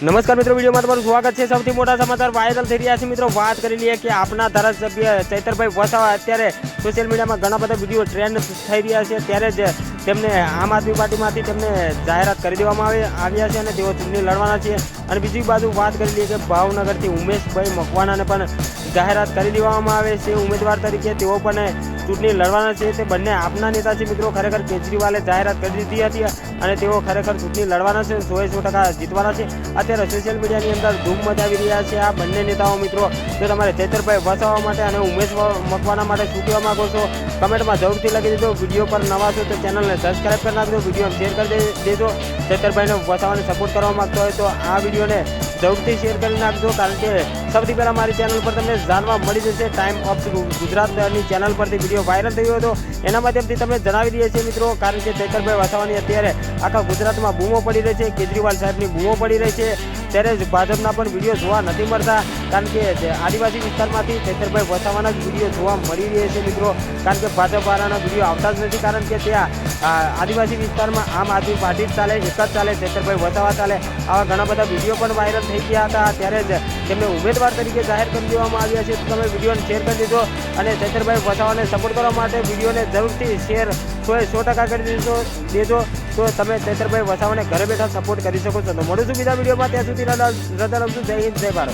નમસ્કાર મિત્રો, વિડીયોમાં તમારું સ્વાગત છે। સૌથી મોટા સમાચાર વાયરલ થઈ રહ્યા છે મિત્રો। વાત કરી લઈએ કે આપના ધારાસભ્ય ચૈતરભાઈ વસાવા અત્યારે સોશિયલ મીડિયામાં ઘણા બધા વિડીયો ટ્રેન્ડ થઈ રહ્યા છે। ત્યારે જ તેમને આમ આદમી પાર્ટીમાંથી તેમને જાહેરાત કરી દેવામાં આવ્યા છે અને તેઓ ચૂંટણી લડવાના છે। અને બીજી બાજુ વાત કરી લઈએ કે ભાવનગરથી ઉમેશભાઈ મકવાણાને પણ જાહેરાત કરી દેવામાં આવે છે ઉમેદવાર તરીકે। તેઓ પણ ચૂંટણી લડવાના છે। તે બંને આપના નેતા છે મિત્રો। ખરેખર કેજરીવાલે જાહેરાત કરી દીધી હતી અને તેઓ ખરેખર ચૂંટણી લડવાના છે, 100% જીતવાના છે। અત્યારે સોશિયલ મીડિયાની અંદર ધૂમ મચાવી રહ્યા છે આ બંને નેતાઓ મિત્રો। જો તમારે ચૈતરભાઈ વસાવા માટે અને ઉમેશ મકવાણા માટે શું કહેવા માંગો છો કમેન્ટમાં જરૂરથી લખી દેજો। વિડીયો પર નવા છો તો ચેનલને સબસ્ક્રાઈબ કરી નાખજો, વિડીયોને શેર કરી દેજો। ચૈતરભાઈને વસાવાને સપોર્ટ કરવા માંગતો હોય તો આ વિડીયોને જરૂરથી શેર કરી નાખજો, કારણ કે સૌથી પહેલાં મારી ચેનલ પર તમને જાણવા મળી જશે। ટાઈમ ઓફ ગુજરાતની ચેનલ પરથી વિડીયો વાયરલ થયો હતો, એના માધ્યમથી તમને જણાવી દઈએ છીએ મિત્રો। કારણ કે ચૈતરભાઈ વસાવાની અત્યારે આખા ગુજરાતમાં બૂમો પડી રહી છે, કેજરીવાલ સાહેબની બૂમો પડી રહી છે। ત્યારે જ ભાજપના પણ વિડીયો જોવા નથી મળતા, કારણ કે આદિવાસી વિસ્તારમાંથી ચૈતરભાઈ વસાવાના જ વિડીયો જોવા મળી રહે છે મિત્રો। કારણ કે ભાજપવાળાના વિડીયો આવતા જ નથી, કારણ કે ત્યાં આદિવાસી વિસ્તારમાં આમ આદમી પાર્ટી જ ચાલે, એક જ ચાલે, ચૈતરભાઈ વસાવા ચાલે। આવા ઘણા બધા વિડીયો પણ વાયરલ થઈ ગયા હતા। ત્યારે જ તેમને ઉમેદવાર તરીકે જાહેર કરી દેવામાં આવ્યા છે। તો તમે વિડીયોને શેર કરી દેજો અને ચૈતરભાઈ વસાવાને સપોર્ટ કરવા માટે વિડીયોને જરૂરથી શેર 100% કરી દેજો તો તમે ચૈતરભાઈ વસાવાને ઘરે બેઠા સપોર્ટ કરી શકો છો। તો મળું છું બીજા વિડીયોમાં, ત્યાં સુધી રજા લઉં છું। જય હિન્દ, જય ભારત।